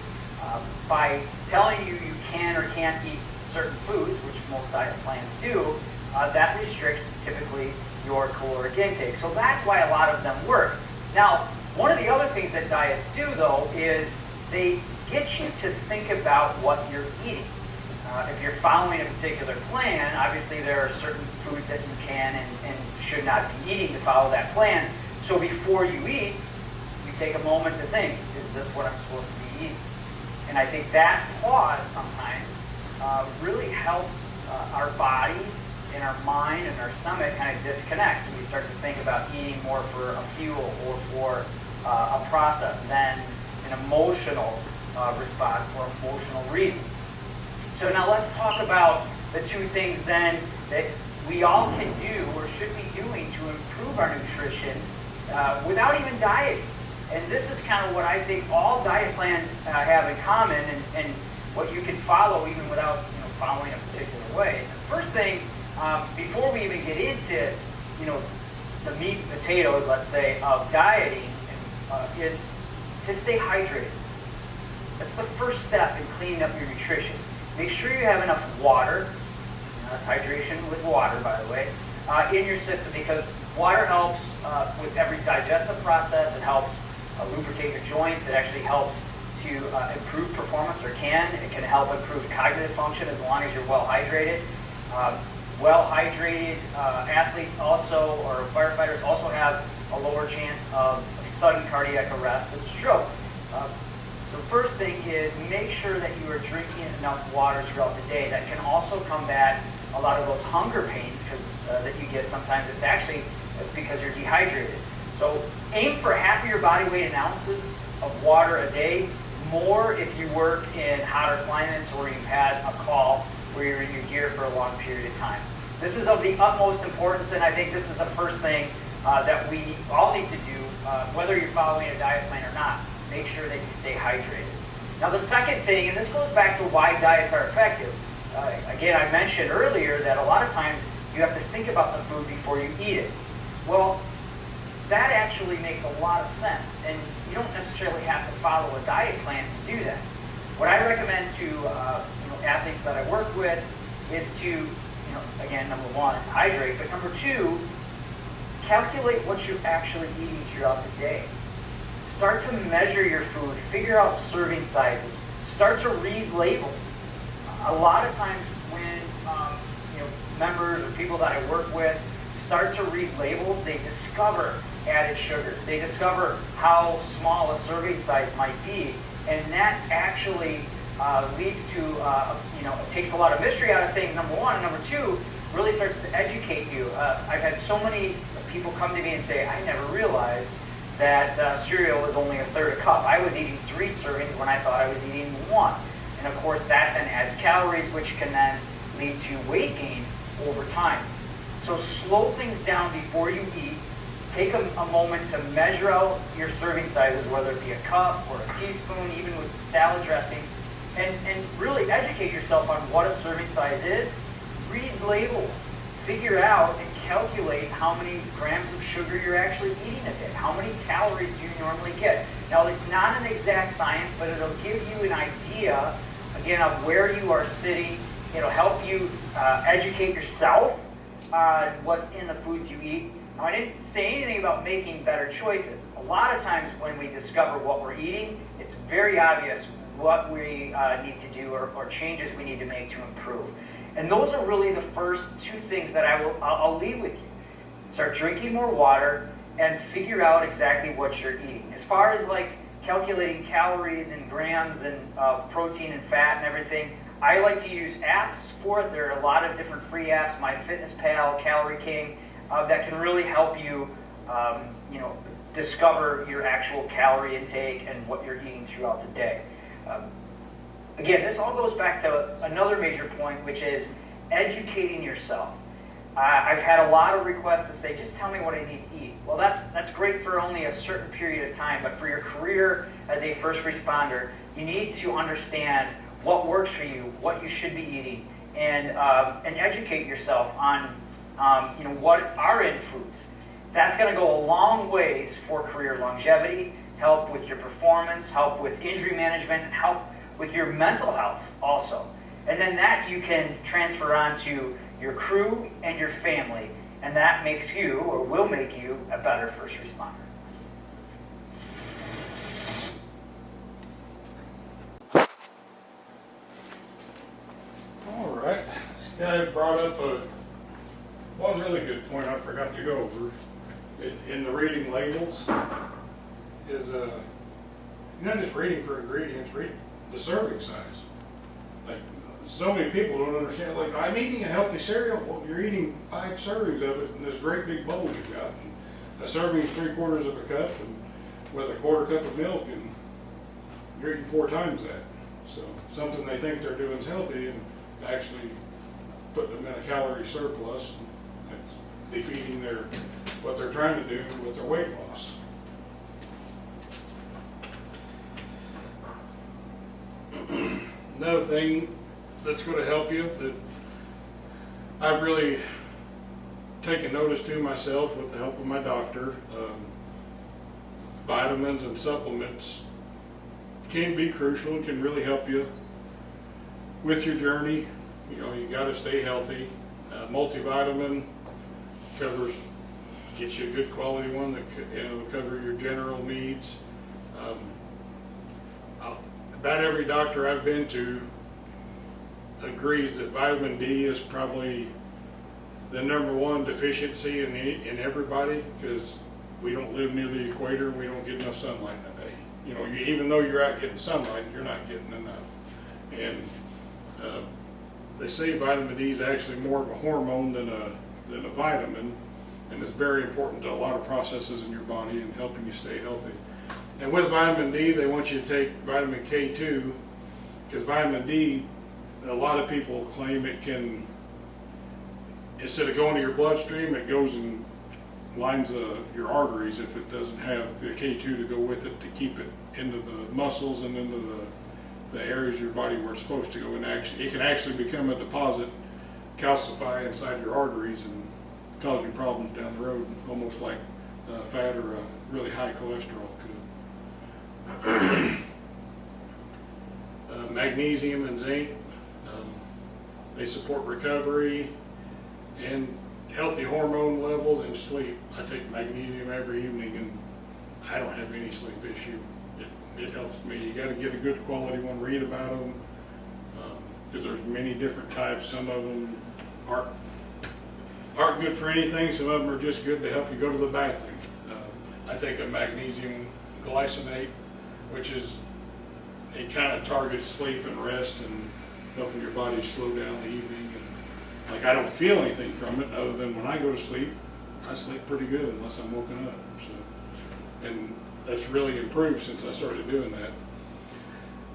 By telling you you can or can't eat certain foods, which most diet plans do, that restricts typically your caloric intake. So that's why a lot of them work. Now, one of the other things that diets do, though, is they get you to think about what you're eating. If you're following a particular plan, obviously there are certain foods that you can and should not be eating to follow that plan. So before you eat, you take a moment to think, is this what I'm supposed to be eating? And I think that pause sometimes really helps our body and our mind and our stomach kind of disconnect. So we start to think about eating more for a fuel or for a process than an emotional response for emotional reason. So now let's talk about the two things then that we all can do or should be doing to improve our nutrition without even dieting. And this is kind of what I think all diet plans have in common, and what you can follow even without following a particular way. The first thing, before we even get into the meat and potatoes, let's say, of dieting, is to stay hydrated. That's the first step in cleaning up your nutrition. Make sure you have enough water. That's hydration with water, by the way, in your system, because water helps with every digestive process. It helps lubricate your joints. It actually helps to improve performance, or can. It can help improve cognitive function as long as you're well hydrated. Well hydrated athletes also, or firefighters also, have a lower chance of sudden cardiac arrest and stroke. So first thing is make sure that you are drinking enough water throughout the day. That can also combat a lot of those hunger pains that you get sometimes. It's actually That's because you're dehydrated. So aim for half of your body weight in ounces of water a day, more if you work in hotter climates or you've had a call where you're in your gear for a long period of time. This is of the utmost importance, and I think this is the first thing that we all need to do, whether you're following a diet plan or not. Make sure that you stay hydrated. Now the second thing, and this goes back to why diets are effective. Again, I mentioned earlier that a lot of times you have to think about the food before you eat it. Well, that actually makes a lot of sense, and you don't necessarily have to follow a diet plan to do that. What I recommend to athletes that I work with is to, again, number one, hydrate, but number two, calculate what you're actually eating throughout the day. Start to measure your food, figure out serving sizes, start to read labels. A lot of times when members or people that I work with start to read labels, they discover added sugars. They discover how small a serving size might be, and that actually leads to, it takes a lot of mystery out of things, number one, and number two, really starts to educate you. I've had so many people come to me and say, I never realized that cereal was only a third a cup. I was eating 3 servings when I thought I was eating 1. And of course that then adds calories, which can then lead to weight gain over time. So slow things down before you eat. Take a moment to measure out your serving sizes, whether it be a cup or a teaspoon, even with salad dressings, and really educate yourself on what a serving size is. Read labels. Figure out and calculate how many grams of sugar you're actually eating a day. How many calories do you normally get? Now, it's not an exact science, but it'll give you an idea, again, of where you are sitting. It'll help you educate yourself on what's in the foods you eat. Now, I didn't say anything about making better choices. A lot of times when we discover what we're eating, it's very obvious what we need to do or changes we need to make to improve. And those are really the first 2 things that I'll leave with you. Start drinking more water and figure out exactly what you're eating. As far as like calculating calories and grams and protein and fat and everything, I like to use apps for it. There are a lot of different free apps, MyFitnessPal, Calorie King, that can really help you, discover your actual calorie intake and what you're eating throughout the day. Again, this all goes back to another major point, which is educating yourself. I've had a lot of requests to say, just tell me what I need to eat. Well, that's great for only a certain period of time, but for your career as a first responder, you need to understand what works for you, what you should be eating, and educate yourself on what are in foods. That's going to go a long ways for career longevity, help with your performance, help with injury management, and help with your mental health also. And then that you can transfer on to your crew and your family, and that makes you, or will make you, a better first responder. All right. This guy brought up one really good point I forgot to go over in the reading labels is you're not just reading for ingredients, read the serving size. Like, so many people don't understand, like, I'm eating a healthy cereal. Well, you're eating 5 servings of it in this great big bowl you've got. And a serving is 3/4 of a cup, and with a 1/4 cup of milk, and you're eating 4 times that. So something they think they're doing is healthy, and actually putting them in a calorie surplus, and that's defeating what they're trying to do with their weight loss. Another thing that's going to help you that I've really taken notice to myself with the help of my doctor, vitamins and supplements can be crucial and can really help you with your journey. You got to stay healthy. Multivitamin gets you a good quality one that will cover your general needs. About every doctor I've been to agrees that vitamin D is probably the #1 deficiency in everybody, because we don't live near the equator and we don't get enough sunlight in a day. Even though you're out getting sunlight, you're not getting enough. And they say vitamin D is actually more of a hormone than a vitamin, and it's very important to a lot of processes in your body and helping you stay healthy. And with vitamin D, they want you to take vitamin K2, because vitamin D, a lot of people claim it can, instead of going to your bloodstream, it goes and lines your arteries if it doesn't have the K2 to go with it to keep it into the muscles and into the areas of your body where it's supposed to go. And actually, it can actually become a deposit, calcify inside your arteries and cause you problems down the road, almost like fat or really high cholesterol could. Magnesium and zinc, they support recovery and healthy hormone levels and sleep. I take magnesium every evening and I don't have any sleep issue. It helps me. You got to get a good quality one, read about them, because there's many different types. Some of them aren't good for anything. Some of them are just good to help you go to the bathroom. I take a magnesium glycinate, which is, it kind of targets sleep and rest and helping your body slow down in the evening. And like, I don't feel anything from it other than when I go to sleep, I sleep pretty good unless I'm woken up. So, and that's really improved since I started doing that.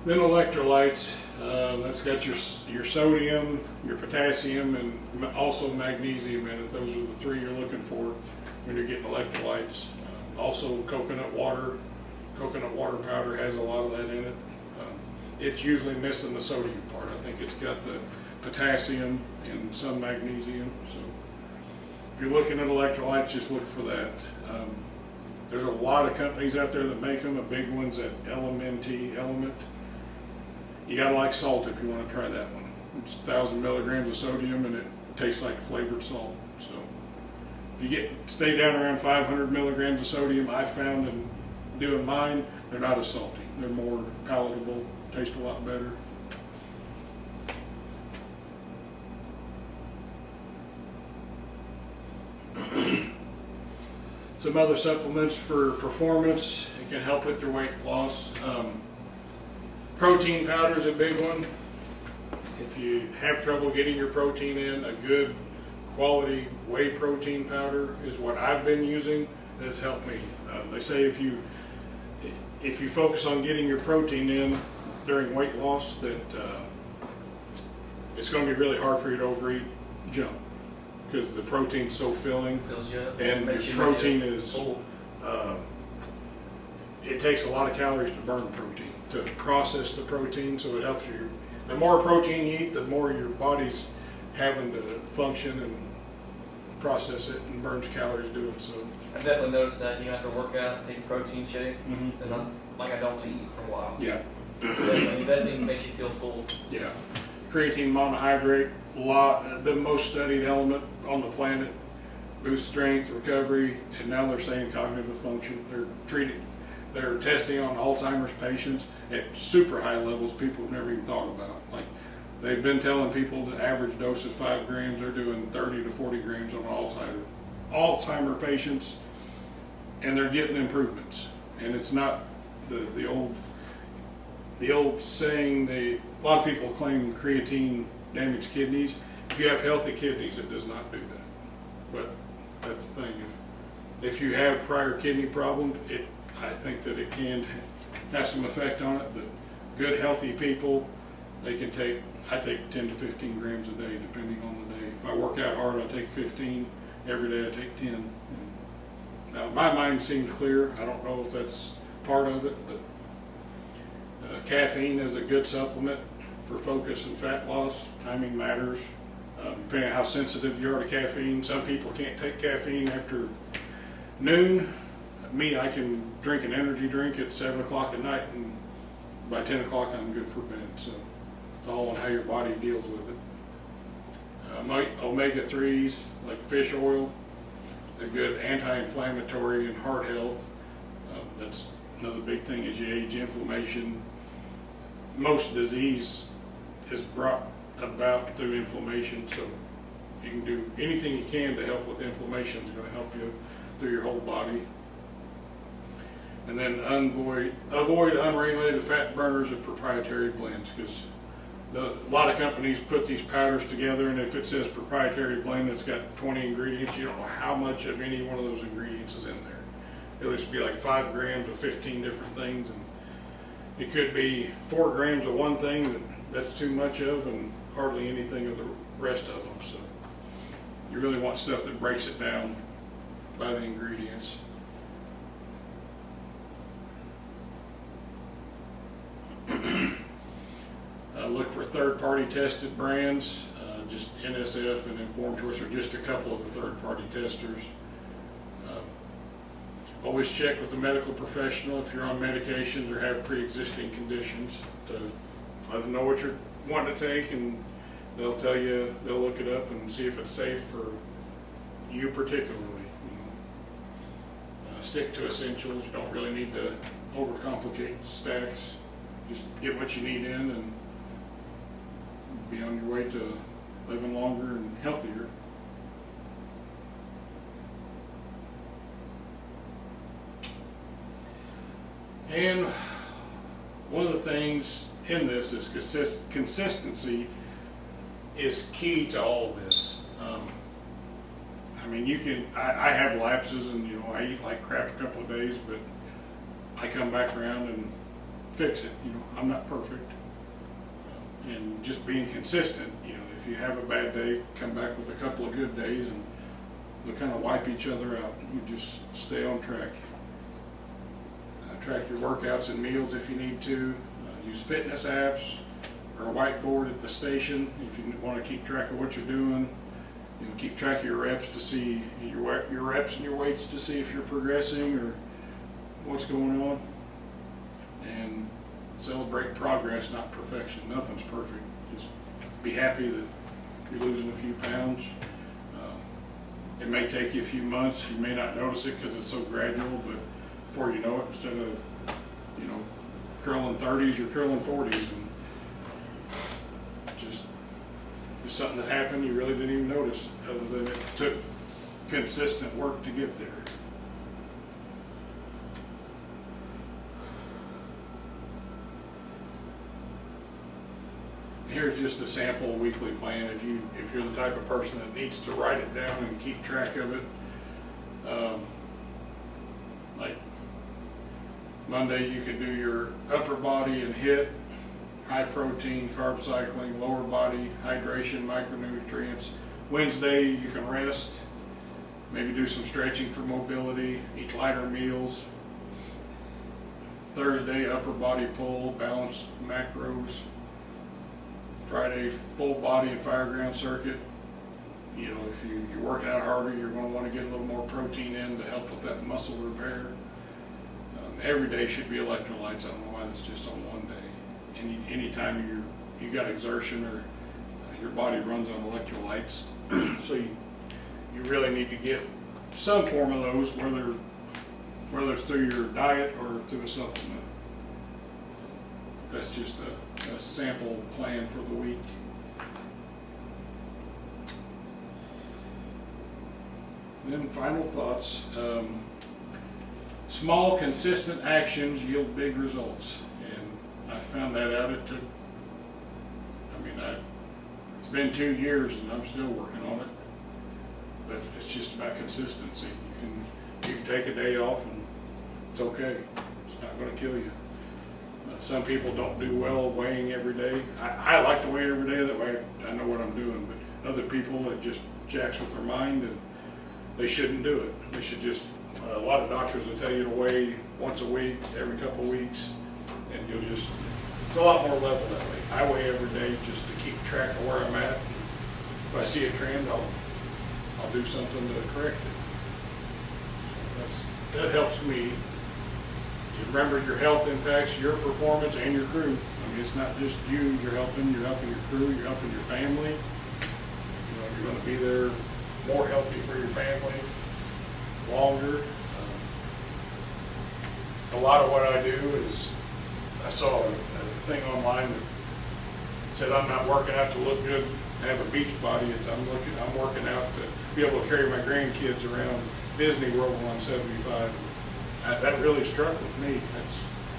Then electrolytes, that's got your sodium, your potassium, and also magnesium in it. Those are the three you're looking for when you're getting electrolytes. Also coconut water. Coconut water powder has a lot of that in it. It's usually missing the sodium part. I think it's got the potassium and some magnesium. So if you're looking at electrolytes, just look for that. There's a lot of companies out there that make them. A big one's at Element. You gotta like salt if you want to try that one. It's 1,000 milligrams of sodium and it tastes like flavored salt. So if you stay down around 500 milligrams of sodium, I found in doing mine, they're not as salty. They're more palatable, taste a lot better. Some other supplements for performance, it can help with your weight loss. Protein powder is a big one. If you have trouble getting your protein in, a good quality whey protein powder is what I've been using. That's helped me. They say if you focus on getting your protein in during weight loss, that it's going to be really hard for you to overeat junk, because the protein's so filling, and your protein is, it takes a lot of calories to burn protein, to process the protein, so it helps you. The more protein you eat, the more your body's having to function and process it and burns calories doing so. I definitely noticed that. You have to work out, take a protein shake, Mm-hmm. and I'm like, I don't eat for a while. Yeah. It definitely makes you feel full. Yeah. Creatine monohydrate, the most studied element on the planet, boosts strength, recovery, and now they're saying cognitive function. They're testing on Alzheimer's patients at super high levels people have never even thought about. Like, they've been telling people the average dose is 5 grams. They're doing 30 to 40 grams on Alzheimer patients, and they're getting improvements. And it's not the old saying, a lot of people claim creatine damaged kidneys. If you have healthy kidneys, it does not do that. But that's the thing. If you have prior kidney problems, I think that it can have some effect on it. But good, healthy people, I take 10 to 15 grams a day, depending on the day. If I work out hard, I take 15. Every day I take 10. Now, my mind seems clear. I don't know if that's part of it, but caffeine is a good supplement for focus and fat loss. Timing matters, depending on how sensitive you are to caffeine. Some people can't take caffeine after noon. Me, I can drink an energy drink at 7 o'clock at night, and by 10 o'clock I'm good for bed. So it's all on how your body deals with it. Omega-3s, like fish oil, they're good anti-inflammatory and heart health. That's another big thing as you age, inflammation. Most disease is brought about through inflammation, so you can do anything you can to help with inflammation is going to help you through your whole body. And then avoid unregulated fat burners and proprietary blends, because A lot of companies put these powders together, and if it says proprietary blend that's got 20 ingredients, you don't know how much of any one of those ingredients is in there. It'll just be like 5 grams of 15 different things, and it could be 4 grams of one thing that's too much of, and hardly anything of the rest of them. So you really want stuff that breaks it down by the ingredients. Look for third-party tested brands. Just NSF and Informed Choice are just a couple of the third-party testers. Always check with a medical professional if you're on medications or have pre-existing conditions. To let them know what you're wanting to take, and they'll tell you, they'll look it up and see if it's safe for you particularly. Stick to essentials. You don't really need to overcomplicate stacks. Just get what you need in and be on your way to living longer and healthier. And one of the things in this is consistency is key to all of this. I mean, I have lapses, and I eat like crap a couple of days, but I come back around and fix it. I'm not perfect. And just being consistent, if you have a bad day, come back with a couple of good days, and they'll kind of wipe each other out. You just stay on track. Track your workouts and meals if you need to. Use fitness apps or a whiteboard at the station if you want to keep track of what you're doing. Keep track of your reps to see your reps and your weights to see if you're progressing or what's going on. And celebrate progress, not perfection. Nothing's perfect. Just be happy that you're losing a few pounds. It may take you a few months. You may not notice it because it's so gradual, but before you know it, instead of curling 30s, you're curling 40s, and just something that happened you really didn't even notice, other than it took consistent work to get there. Here's just a sample weekly plan. If you're the type of person that needs to write it down and keep track of it, like Monday, you could do your upper body and HIIT, high protein, carb cycling, lower body, hydration, micronutrients. Wednesday, you can rest, maybe do some stretching for mobility, eat lighter meals. Thursday, upper body pull, balanced macros. Friday, full body and fire ground circuit. If you're working out harder, you're going to want to get a little more protein in to help with that muscle repair. Every day should be electrolytes. I don't know why that's just on one day. Anytime you got exertion or your body runs on electrolytes, so you really need to get some form of those, whether it's through your diet or through a supplement. That's just a sample plan for the week. Then final thoughts. Small, consistent actions yield big results, and I found that out. It's been 2 years, and I'm still working on it. But it's just about consistency. You can take a day off, and it's okay. It's not going to kill you. Some people don't do well weighing every day. I like to weigh every day. That way I know what I'm doing. But other people, it just jacks with their mind, and they shouldn't do it. They should just. A lot of doctors will tell you to weigh once a week, every couple of weeks, and it's a lot more level that way. I weigh every day just to keep track of where I'm at. If I see a trend, I'll do something to correct it. So that helps me. You remember, your health impacts your performance and your crew. It's not just you. You're helping your crew. You're helping your family. You're going to be there more healthy for your family longer. A lot of what I do is, I saw a thing online that said I'm not working out to look good, to have a beach body. I'm working out to be able to carry my grandkids around Disney World when I'm 75. That really struck with me.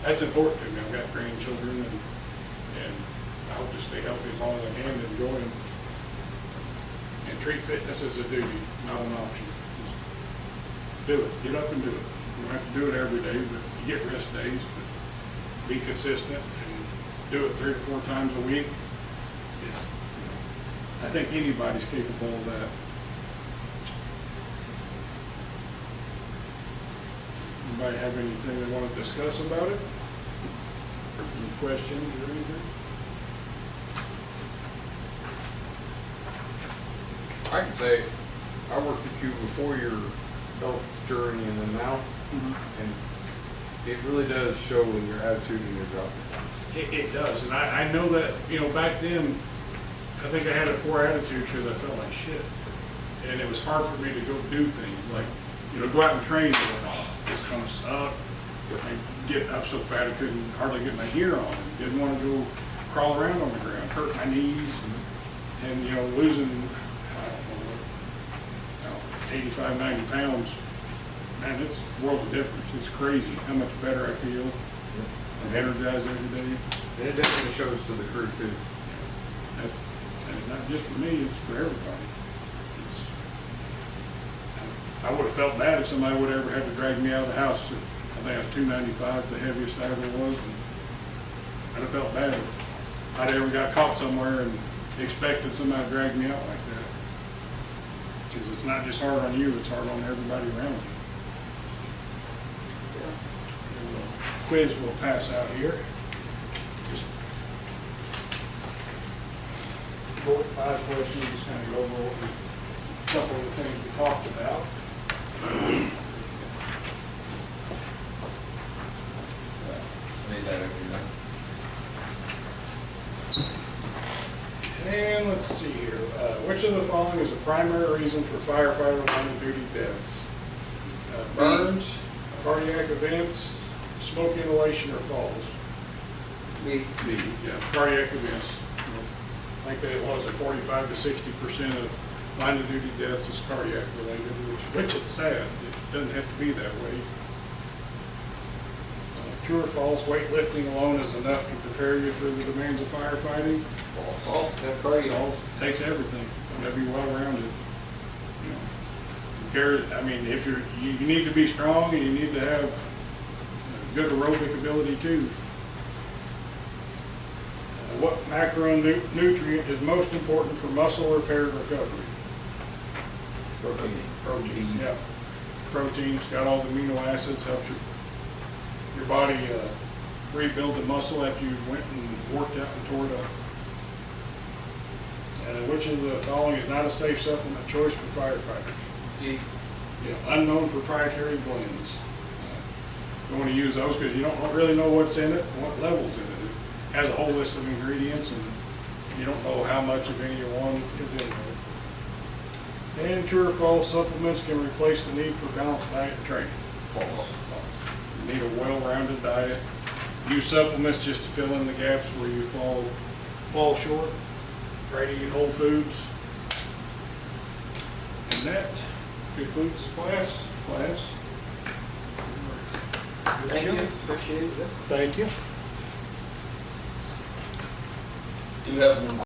That's important to me. I've got grandchildren, and I hope to stay healthy as long as I can and enjoy them. And treat fitness as a duty, not an option. Just do it. Get up and do it. You don't have to do it every day, but you get rest days. But be consistent and do it 3 to 4 times a week. I think anybody's capable of that. Anybody have anything they want to discuss about it? Any questions or anything? I can say, I worked with you before your health journey and then now, and it really does show in your attitude and your job performance. It does, and I know that, back then, I think I had a poor attitude because I felt like shit. And it was hard for me to go do things, like, go out and train, it's gonna suck. I get up so fat I couldn't hardly get my gear on. Didn't want to go crawl around on the ground, hurt my knees, and losing, 85, 90 pounds, man, it's a world of difference. It's crazy how much better I feel. I'm energized every day. And it definitely shows to the crew too. And not just for me, it's for everybody. I would have felt bad if somebody would ever have to drag me out of the house. I think I was 295, the heaviest I ever was. And I'd have felt bad if I'd ever got caught somewhere and expected somebody to drag me out like that. Because it's not just hard on you, it's hard on everybody around you. The quiz will pass out here. Just 4 to 5 questions, just kind of go over a couple of the things we talked about. Made that every night. And let's see here. Which of the following is a primary reason for firefighter line of duty deaths? Burns, cardiac events, smoke inhalation, or falls? Me. Yeah, cardiac events. I think that it was 45 to 60% of line of duty deaths is cardiac related, which it's sad. It doesn't have to be that way. True or false, weightlifting alone is enough to prepare you for the demands of firefighting? False. That cardio. False. Takes everything. You got to be well rounded. If you need to be strong and you need to have good aerobic ability too. What macronutrient is most important for muscle repair and recovery? Protein. Yeah. Protein's got all the amino acids, helps your body rebuild the muscle after you've went and worked out and tore it up. Which of the following is not a safe supplement choice for firefighters? D. Yeah, unknown proprietary blends. You want to use those because you don't really know what's in it and what level's in it. It has a whole list of ingredients and you don't know how much of any one is in there. And true or false, supplements can replace the need for balanced diet and training. False. You need a well-rounded diet. Use supplements just to fill in the gaps where you fall short. Try to eat whole foods. And that concludes class. Thank you. Appreciate it. Thank you. Do you have one